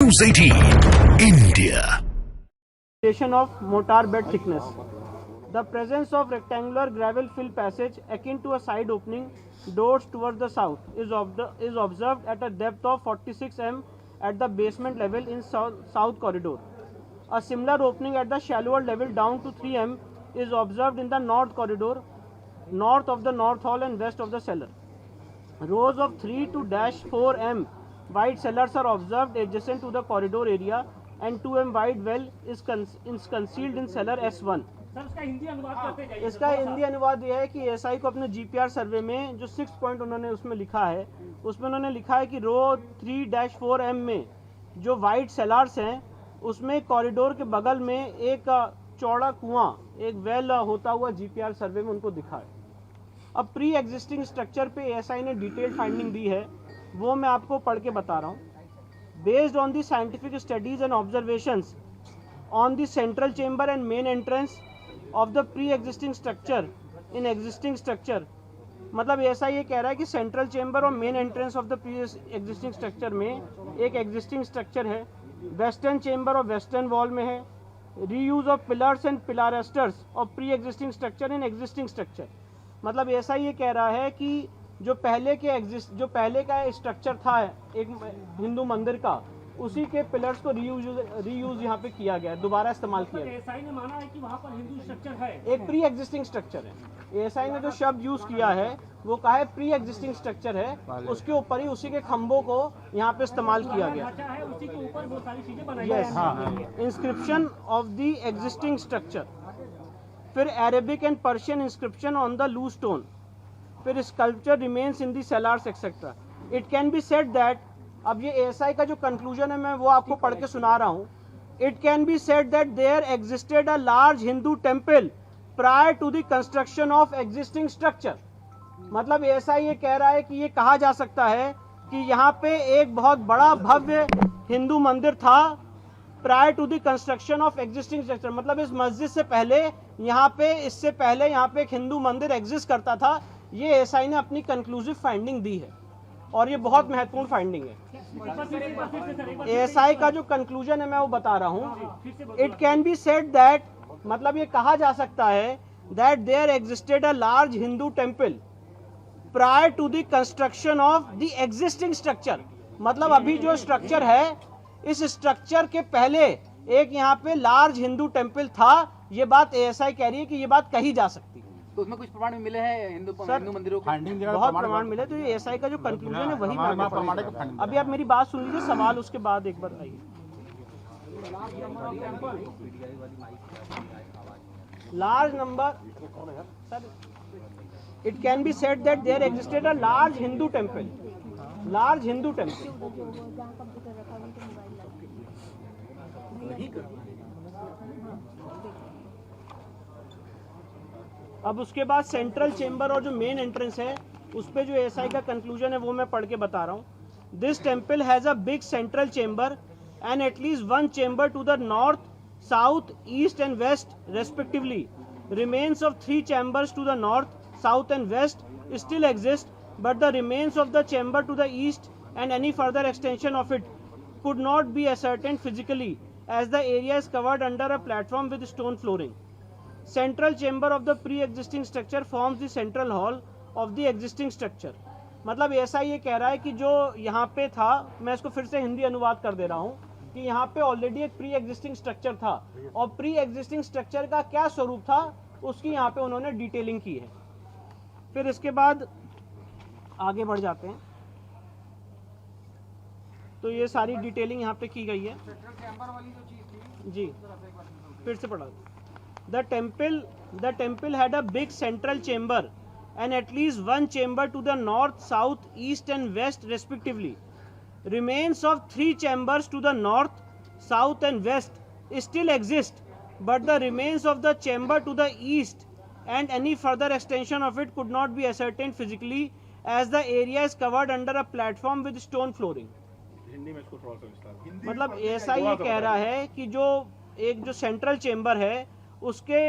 News 18 India. Of mortar bed thickness. The presence of rectangular gravel fill passage akin to a side opening doors towards the south is observed at a depth of 46 m at the basement level in south corridor. A similar opening at the shallower level down to 3 m is observed in the north corridor, north of the north hall and west of the cellar. Rows of 3 to -4 m wide cellars are observed adjacent to the corridor area and 2 m wide well is concealed in cellar S1. इसका हिंदी अनुवाद यह है कि SI को अपने GPR सर्वे में जो 6 point उन्होंने उसमें लिखा है, उसमें उन्होंने लिखा है कि रो 3-4 m में जो वाइड सेलार्स हैं उसमें कॉरिडोर के बगल में एक चौड़ा कुआं, एक वेल होता हुआ जीपीआर सर्वे में उनको दिखा है। अब प्री एग्जिस्टिंग स्ट्रक्चर पे एएसआई ने डिटेल्ड फाइंडिंग दी है, वो मैं आपको पढ़ के बता रहा हूँ। Based on the scientific studies and observations on the central chamber and main entrance of the pre existing structure in existing structure, मतलब एएसआई ये कह रहा है कि सेंट्रल चेंबर और main entrance of the pre existing structure में एक existing structure है, वेस्टर्न चेंबर और वेस्टर्न वॉल में है, reuse of pillars and pilasters of pre existing structure in existing structure. मतलब ऐसा ये कह रहा है कि जो पहले का स्ट्रक्चर था एक हिंदू मंदिर का, उसी के पिलर्स को रीयूज यहाँ पे किया गया, दोबारा इस्तेमाल किया गया। एएसआई ने माना है कि वहाँ पर हिंदू स्ट्रक्चर है, एक प्री एग्जिस्टिंग स्ट्रक्चर है। एएसआई ने जो शब्द यूज किया है वो कहा है प्री एग्जिस्टिंग स्ट्रक्चर है, उसके ऊपर ही उसी के खंभों को यहाँ पे इस्तेमाल किया गया। है उसी के ऊपर बहुत सारी चीजें बनाई yes, inscription of the existing structure, फिर Arabic and Persian inscription on the loose stone, फिर sculpture remains in the cellars etcetera. It can be said that, अब ये एएसआई का जो कंक्लूजन है मैं वो आपको पढ़ के सुना रहा हूँ। It can be said that there existed a large Hindu temple prior to the construction of existing structure. मतलब एएसआई ये कह रहा है कि ये कहा जा सकता है कि यहाँ पे एक बहुत बड़ा भव्य हिंदू मंदिर था prior to the construction of existing structure. मतलब इस मस्जिद से पहले यहाँ पे, इससे पहले यहाँ पे एक हिंदू मंदिर एग्जिस्ट करता था। ये एएसआई ने अपनी कंक्लूसिव फाइंडिंग दी है और ये बहुत महत्वपूर्ण फाइंडिंग है। एएसआई का जो कंक्लूजन है मैं वो बता रहा हूँ। It can be said that, मतलब ये कहा जा सकता है that there existed a large Hindu temple prior to the construction of the existing structure. मतलब अभी जो स्ट्रक्चर है, इस स्ट्रक्चर के पहले एक यहाँ पे लार्ज हिंदू टेम्पल था। ये बात एएसआई कह रही है कि ये बात कही जा सकती है। तो उसमें कुछ प्रमाण मिले हैं हिंदू मंदिरों के? बहुत प्रमाण मिले, तो ये एएसआई का जो कंक्लूजन है वही मैं अभी आप मेरी बात सुन लीजिए, सवाल उसके बाद एक बार आइए। Large number, it can be said that there existed a large Hindu temple, large Hindu temple. अब उसके बाद सेंट्रल चेंबर और जो मेन एंट्रेंस है उस पे जो एएसआई का कंक्लूजन है वो मैं पढ़ के बता रहा हूँ। This temple has a big central chamber and at least one chamber to the north, south, east and west respectively. Remains of 3 chambers to the north, south and west still exist, but the remains of the chamber to the east and any further extension of it could not be ascertained physically as the area is covered under a platform with stone flooring. Central chamber of the pre-existing structure forms the central hall of the existing structure. मतलब ऐसा ये कह रहा है कि जो यहाँ पे था, मैं इसको फिर से हिंदी अनुवाद कर दे रहा हूँ कि यहाँ पे ऑलरेडी एक प्री एग्जिस्टिंग स्ट्रक्चर था और प्री एग्जिस्टिंग स्ट्रक्चर का क्या स्वरूप था उसकी यहाँ पे उन्होंने डिटेलिंग की है। फिर इसके बाद आगे बढ़ जाते हैं, तो ये सारी डिटेलिंग यहाँ पे की गई है जी। फिर से पढ़ा। The temple had a big central chamber and at least one chamber to the north, south, east and west respectively. Remains of 3 chambers to the north, south and west still exist, but the remains of the chamber to the east and any further extension of it could not be ascertained physically as the area is covered under a platform with stone flooring. मतलब ऐसा ही कह रहा है कि जो central chamber है उसके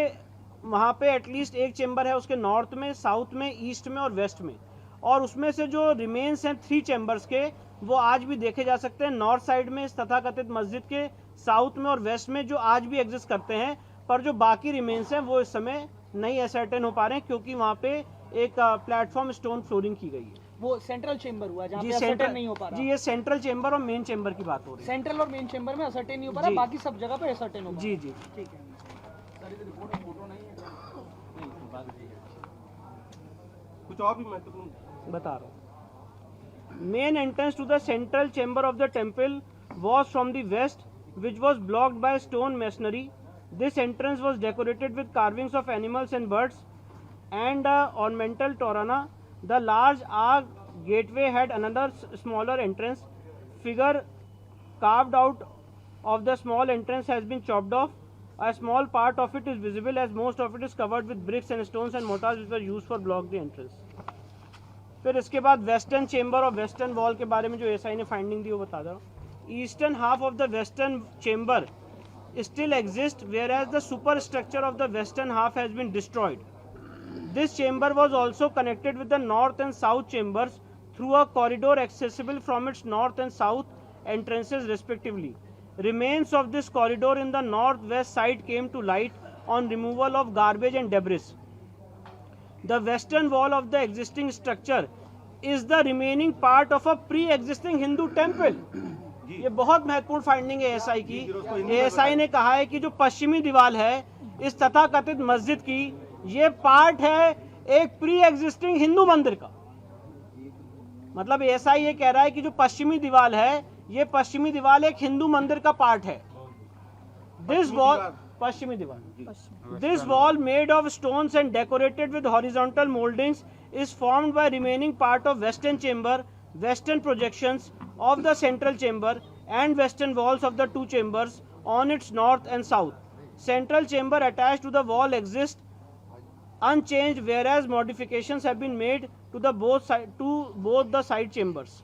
वहाँ पे एटलीस्ट एक चेंबर है उसके नॉर्थ में, साउथ में, ईस्ट में और वेस्ट में, और उसमें से जो रिमेन्स हैं 3 चेम्बर्स के, वो आज भी देखे जा सकते हैं नॉर्थ साइड में इस तथाकथित मस्जिद के, साउथ में और वेस्ट में, जो आज भी एग्जिस्ट करते हैं। पर जो बाकी रिमेन्स हैं वो इस समय नहीं एसर्टेन हो पा रहे हैं, क्योंकि वहाँ पे एक प्लेटफॉर्म स्टोन फ्लोरिंग की गई है। वो सेंट्रल चेंबर हुआ जहाँ जी पे असर्टेन सेंट्रल नहीं हो पा रहा। जी, ये सेंट्रल चेम्बर और मेन चेम्बर की बात हो रही है। सेंट्रल और मेन चेंबर में असर्टेन नहीं हो पा रहा, जी। बाकी सब जगह पे असर्टेन हो पा जी जी रहा। ठीक है। कुछ और भी महत्वपूर्ण बता रहा हूँ। Main entrance to the central chamber of the temple was from the west, which was blocked by stone masonry. This entrance was decorated with carvings of animals and birds and ornamental torana. The large arch gateway had another smaller entrance. Figure carved out of the small entrance has been chopped off. A small part of it is visible, as most of it is covered with bricks and stones and mortars which were used for block the entrance. फिर इसके बाद western chamber और western wall के बारे में जो SI ने finding दी वो बता दो. Eastern half of the western chamber still exists, whereas the superstructure of the western half has been destroyed. This chamber was also connected with the north and south chambers through a corridor accessible from its north and south entrances respectively. Remains of this corridor in the northwest side came to light on removal of garbage and debris. The western wall of the existing structure is the remaining part of a pre-existing Hindu temple. ये बहुत महत्वपूर्ण finding है ASI की. ASI ने कहा है कि जो पश्चिमी दीवार है इस तथाकथित मस्जिद की, ये पार्ट है एक प्री एग्जिस्टिंग हिंदू मंदिर का. मतलब एएसआई ये कह रहा है कि जो पश्चिमी दीवार है, ये पश्चिमी दीवार एक हिंदू मंदिर का पार्ट है. दिस वॉल, पश्चिमी दीवार, this wall made of stones and decorated with horizontal mouldings is formed by remaining part of western chamber, western projections of the central chamber and western walls of the two chambers on its north and south. Central chamber attached to the wall exists unchanged, whereas modifications have been made to both the side chambers.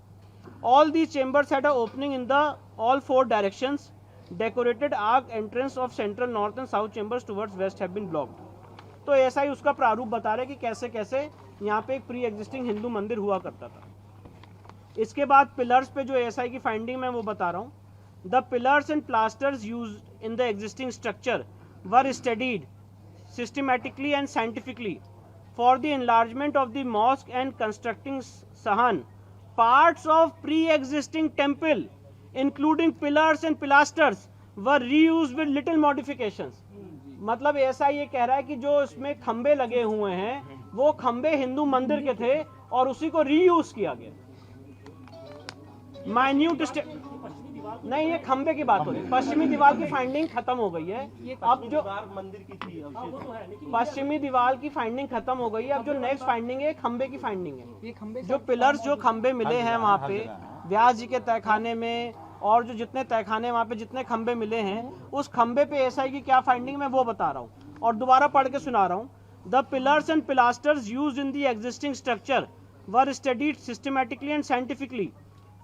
All these chambers had an opening in the all four directions. Decorated arc entrance of central, north and south chambers towards west have been blocked. तो ऐसा ही उसका प्रारूप बता रहे कि कैसे कैसे यहाँ पे एक प्री एग्जिस्टिंग हिंदू मंदिर हुआ करता था. इसके बाद पिलर्स पे जो एएसआई की फाइंडिंग मैं वो बता रहा हूँ. The pillars and plasters used in the existing structure were studied systematically and scientifically for the enlargement of the mosque and constructing sahan. Parts of pre-existing temple including pillars and pilasters were reused with little modifications. मतलब ऐसा ये कह रहा है कि जो इसमें खंबे लगे हुए हैं वो खंबे हिंदू मंदिर के थे और उसी को रीयूज किया गया. माइन्यूट नहीं, ये खंबे की बात हो रही है. पश्चिमी दीवार की फाइंडिंग खत्म हो गई है. अब जो मंदिर की थी, पश्चिमी दीवार की फाइंडिंग खत्म हो गई है. अब जो नेक्स्ट फाइंडिंग है खंबे की फाइंडिंग है. ये खंबे जो पिलर्स, जो खंबे मिले हैं वहाँ पे व्यास जी के तहखाने में, और जो जितने तहखाने वहाँ पे जितने खंबे मिले हैं, उस खंबे पे एएसआई की क्या फाइंडिंग मैं वो बता रहा हूँ और दोबारा पढ़ के सुना रहा हूँ. The pillars and pilasters used in the existing structure were studied systematically and scientifically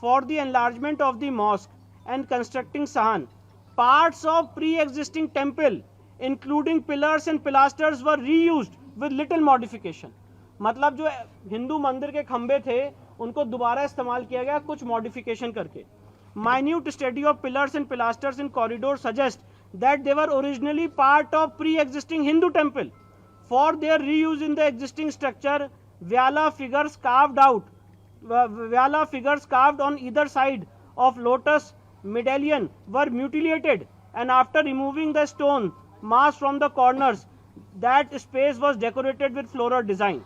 for the enlargement of the mosque and constructing sahan. Parts of pre-existing temple including pillars and pilasters were reused with little modification. मतलब जो हिंदू मंदिर के खंबे थे उनको दोबारा इस्तेमाल किया गया कुछ मॉडिफिकेशन करके. Minute study of pillars and pilasters in corridor suggest that they were originally part of pre-existing Hindu temple. For their reuse in the existing structure, Vyala figures carved on either side of lotus medallion were mutilated, and after removing the stone mass from the corners, that space was decorated with floral design.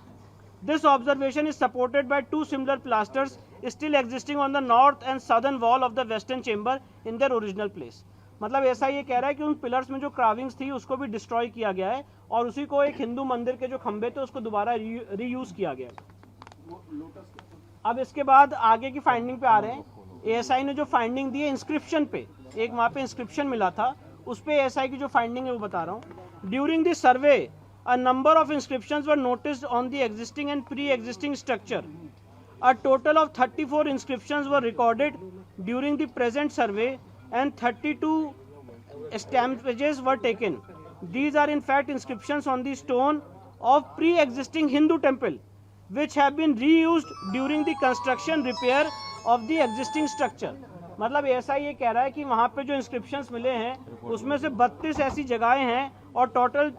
This observation is supported by two similar pilasters still existing on the north and southern wall of the western chamber in their original place. मतलब ऐसा ये कह रहा है कि उन pillars में जो क्राविंग्स थी उसको भी डिस्ट्रॉय किया गया है और उसी को एक हिंदू मंदिर के जो खंबे थे उसको दोबारा रीयूज किया गया है. अब इसके बाद आगे की फाइंडिंग पे आ रहे हैं. एएसआई ने जो फाइंडिंग दी है इंस्क्रिप्शन पे, एक वहाँ पे इंस्क्रिप्शन मिला था, उस पे एएसआई की जो फाइंडिंग है वो बता रहा हूँ. During this survey a number of inscriptions were noticed on the existing and pre-existing structure. A total of 34 inscriptions were recorded during the present survey and 32 stampages were taken. These are in fact inscriptions on the stone of pre-existing Hindu temple. which have been reused during the construction repair of the existing structure. मतलब ऐसा ये कह रहा है कि वहाँ पे जो इंस्क्रिप्शंस मिले हैं उसमें से 32 ऐसी जगहें हैं और टोटल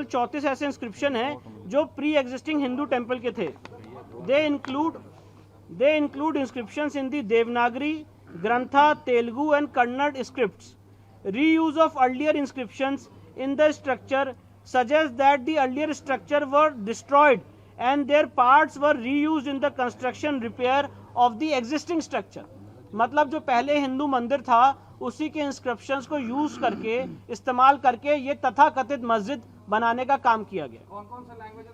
34 ऐसे इंस्क्रिप्शन हैं जो प्री एग्जिस्टिंग हिंदू टेम्पल के थे. They include inscriptions in the Devanagari, Grantha, Telugu and Kannada scripts. Reuse of earlier inscriptions in the structure suggests that the earlier structure were destroyed and their parts were reused in the construction repair of the existing structure. मतलब जो पहले हिंदू मंदिर था उसी के inscriptions को use करके इस्तेमाल करके ये तथाकथित मस्जिद बनाने का काम किया गया. कौन सा लैंग्वेज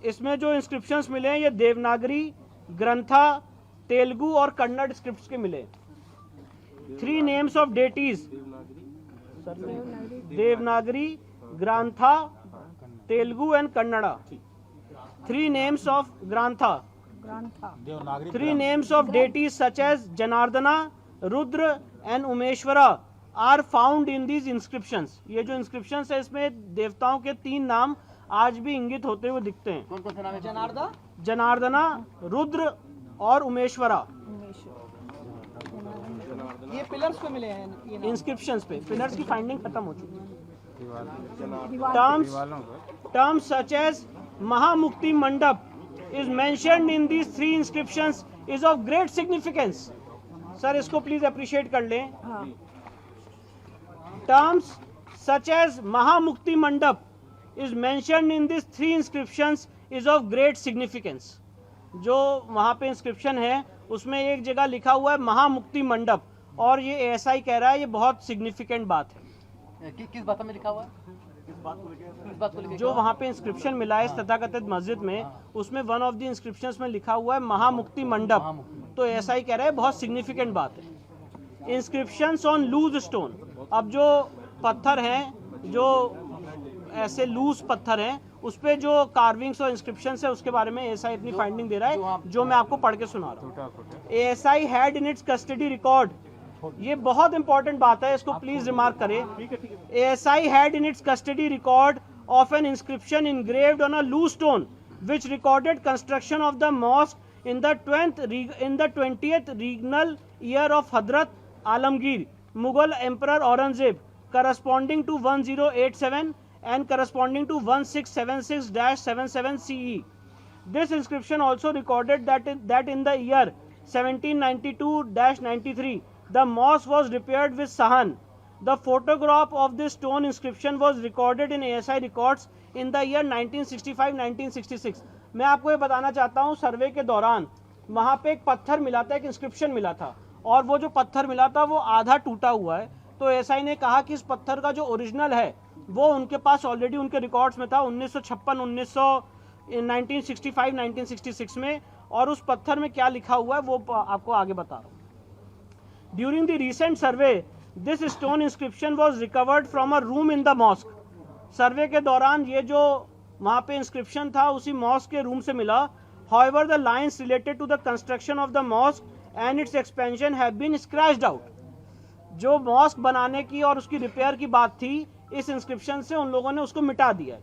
इसमें जो इंस्क्रिप्शंस मिले हैं ये देवनागरी, ग्रंथा, तेलुगु और कन्नड़ स्क्रिप्ट्स के मिले. 3 names of deities, Devanagari, Grantha, Telugu and Kannada. 3 names of Grantha. 3 names of deities such as Janardana, Rudra and Umeshwara are found in these inscriptions. ये जो inscriptions है इसमें देवताओं के 3 नाम आज भी इंगित होते हुए दिखते हैं. कौन कौन सा नाम है? जनार्दना, रुद्र और उमेश्वरा. ये पिलर्स पे मिले हैं ये नाम. इंस्क्रिप्शंस पे. पिलर्स की फाइंडिंग खत्म हो चुकी है. Terms such as Mahamukti Mandap is mentioned in these 3 inscriptions is of great significance. Sir इसको प्लीज अप्रिशिएट कर लें. Terms such as Mahamukti Mandap is mentioned in these 3 inscriptions is of great significance. जो वहाँ पे inscription है उसमें एक जगह लिखा हुआ है महामुक्ति मंडप और ये ऐसा ही कह रहा है ये बहुत सिग्निफिकेंट बात है. किस भाषा में लिखा हुआ है? किस बात को लेकर? जो वहाँ पे इंस्क्रिप्शन मिला है इस तथाकथित मस्जिद में उसमें वन ऑफ द इंस्क्रिप्शंस में लिखा हुआ है महामुक्ति मंडप. तो ऐसा ही कह रहा है बहुत सिग्निफिकेंट बात है. Inscriptions on loose stone. अब जो पत्थर हैं जो ऐसे लूज पत्थर हैं उस पे जो कार्विंग्स और इंस्क्रिप्शंस है उसके बारे में एएसआई अपनी फाइंडिंग दे रहा है जो मैं आपको पढ़ के सुना रहा हूँ. ASI had in its custody record. ये बहुत इंपॉर्टेंट बात है इसको प्लीज रिमार्क करें. ASI had in its custody record of an inscription engraved on a loose stone which recorded construction of the mosque in the 20th regnal year of Hadrat Alamgir, Mughal Emperor Aurangzeb, corresponding to 1087 and corresponding to 1676-77 CE. This inscription also recorded that in the year 1792-93 the mosque was repaired with sahan. The photograph of this stone inscription was recorded in ASI records in the year 1965-1966. मैं आपको ये बताना चाहता हूँ सर्वे के दौरान वहाँ पे एक पत्थर मिला था, एक इंस्क्रिप्शन मिला था और वो जो पत्थर मिला था वो आधा टूटा हुआ है. तो एसआई ने कहा कि इस पत्थर का जो ओरिजिनल है वो उनके पास ऑलरेडी उनके रिकॉर्ड्स में था 1965-1966 में. और उस पत्थर में क्या लिखा हुआ है वो आपको आगे बता रहा हूँ. During the recent survey this stone inscription was recovered from a room in the mosque. Survey के दौरान ये जो वहाँ पे इंस्क्रिप्शन था उसी मॉस्क के रूम से मिला. However the lines related to the construction of the mosque and its expansion have been scratched out. जो मॉस्क बनाने की और उसकी रिपेयर की बात थी इस इंस्क्रिप्शन से उन लोगों ने उसको मिटा दिया.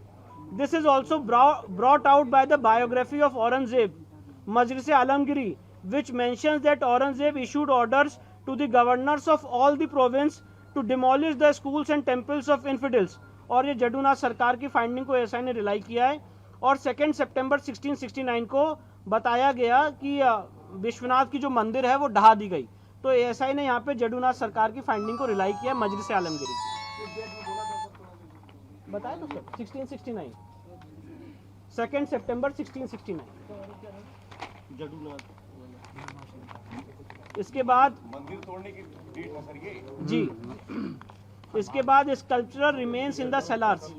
This is also brought out by the biography of Aurangzeb Majlis Alamgiri which mentions that Aurangzeb issued orders to the governors of all the province to demolish the schools and temples of infidels. और ये जडूनाथ सरकार की finding को SI ने rely किया है. और 2 सितंबर 1669 को बताया गया कि विश्वनाथ की जो मंदिर है वो ढहा दी गई. तो एसआई ने यहाँ पे जडूनाथ सरकार की फाइंडिंग को रिलाई किया मजलिस आलमगिरी. बताया तो सर 1669 2 सितंबर 1669. इसके बाद मंदिर तोड़ने की डेट है सर ये जी. इसके बाद sculptural remains in the cellars,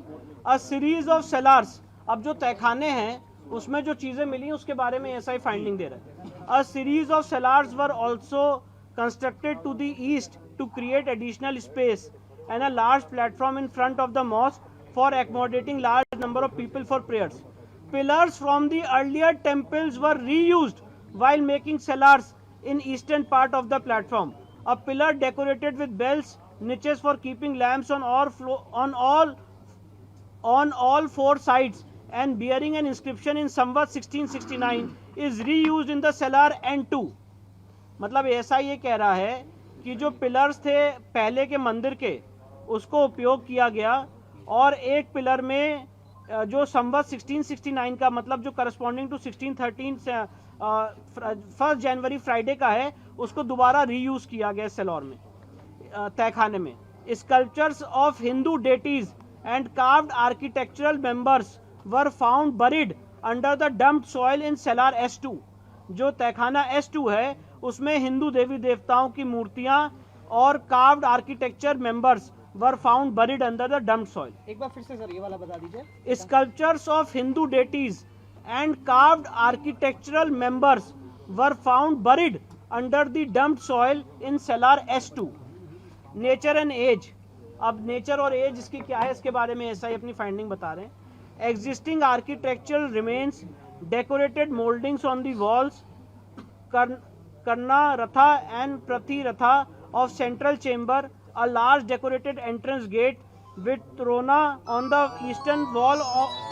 a series of cellars. अब जो तहखाने हैं उसमें जो चीजें मिली उसके बारे में एसआई फाइंडिंग दे रहा है. A series of cellars were also constructed to the east to create additional space and a large platform in front of the mosque for accommodating large number of people for prayers. Pillars from the earlier temples were reused while making cellars in eastern part of the platform. A pillar decorated with bells, niches for keeping lamps on all 4 sides and bearing an inscription in Samvat 1669 is reused in the cellar N2. मतलब ऐसा ये कह रहा है कि जो pillars थे पहले के मंदिर के उसको उपयोग किया गया और एक पिलर में जो संवत 1669 का मतलब जो करस्पॉन्डिंग टू 1613 1 जनवरी फ्राइडे का है उसको दोबारा रीयूज किया गया सेलौर में तहखाने में. Sculptures of Hindu deities and carved architectural members were found buried under the dumped soil in cellar S2. जो तहखाना S2 है उसमें हिंदू देवी देवताओं की मूर्तियां और carved architecture members were found buried under the dumped soil. एक बार फिर से सर ये वाला बता दीजिए. Sculptures of Hindu deities and carved architectural members were found buried under the dumped soil in cellar S2. Nature and age. अब nature और age इसकी क्या है इसके बारे में ऐसा ही अपनी फाइंडिंग बता रहे हैं. Existing architectural remains, decorated moldings on the walls, Karna Ratha and Prathi Ratha of central chamber, a large decorated entrance gate with Rona on the eastern wall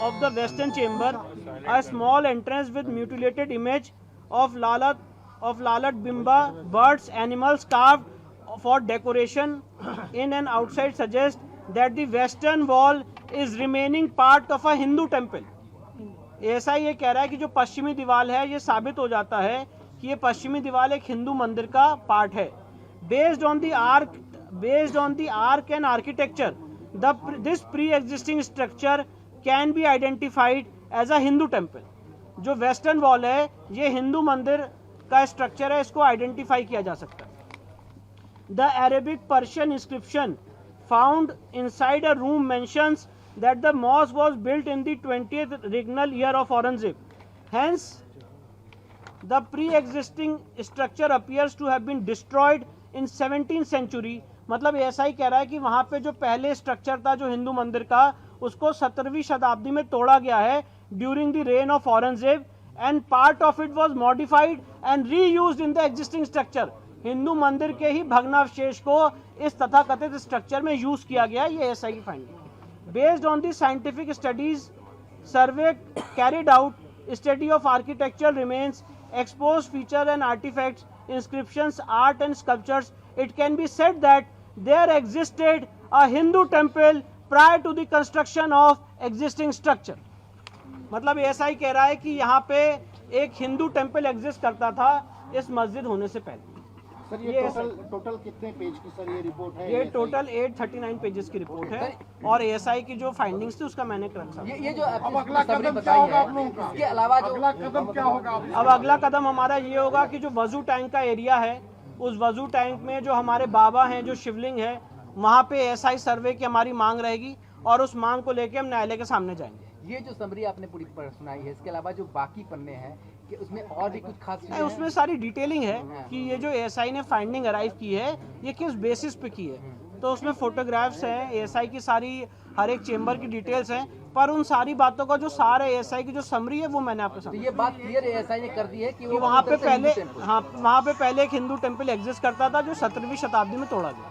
of the western chamber, a small entrance with mutilated image of Lalat Bimba, birds, animals carved for decoration in and outside suggest that the western wall is remaining part of a Hindu temple. ऐसा ये कह रहा है कि जो पश्चिमी दीवार है ये साबित हो जाता है कि ये पश्चिमी दीवार एक हिंदू मंदिर का पार्ट है. Based on the arc and architecture, this pre-existing structure can be identified as a Hindu temple. जो वेस्टर्न वॉल है ये हिंदू मंदिर का स्ट्रक्चर है, इसको आइडेंटिफाई किया जा सकता है. The Arabic Persian inscription found inside a room mentions that the mosque was built in the 20th regnal year of Aurangzeb. Hence, the pre-existing structure appears to have been destroyed in 17th century. मतलब ऐसा ही कह रहा है कि वहाँ पे जो पहले स्ट्रक्चर था जो हिंदू मंदिर का उसको 17वीं शताब्दी में तोड़ा गया है during the rain of Aurangzeb and part of it was modified and reused in the existing structure. Hindu मंदिर के ही भग्नावशेष को इस तथाकथित स्ट्रक्चर में यूज किया गया. ये ऐसा की finding based on the scientific studies survey carried out study of architectural remains exposed feature and artifacts, inscriptions, art and sculptures, it can be said that there existed a Hindu temple prior to the construction of existing structure. मतलब ऐसा ही कह रहा है कि यहाँ पे एक Hindu temple exist करता था इस मस्जिद होने से पहले. सर ये टोटल कितने पेज की सर ये रिपोर्ट है? ये टोटल 839 पेजेस की रिपोर्ट है और एएसआई की जो फाइंडिंग्स थी उसका मैंने रखा. ये जो अगला कदम क्या होगा आप लोगों का? इसके अलावा जो अगला कदम क्या होगा? अब अगला कदम हमारा ये होगा कि जो वजू टैंक का एरिया है उस वजू टैंक में जो हमारे बाबा हैं जो शिवलिंग है वहाँ पे एएसआई सर्वे की हमारी मांग रहेगी और उस मांग को लेके हम न्यायालय के सामने जाएंगे. ये जो समरी आपने पूरी सुनाई है इसके अलावा जो बाकी पन्ने हैं कि उसमें और भी कुछ खास चीजें हैं? उसमें सारी डिटेलिंग है कि ये जो एएसआई ने फाइंडिंग अराइव की है ये किस बेसिस पे की है. तो उसमें फोटोग्राफ्स हैं, एएसआई की सारी हर एक चेंबर की डिटेल्स हैं, पर उन सारी बातों का जो सारा एएसआई की जो समरी है वो मैंने आपको तो ये बात क्लियर एएसआई ने कर दी है कि वहाँ पे पहले वहाँ पे पहले एक हिंदू टेम्पल एग्जिस्ट करता था जो 17वीं शताब्दी में तोड़ा गया.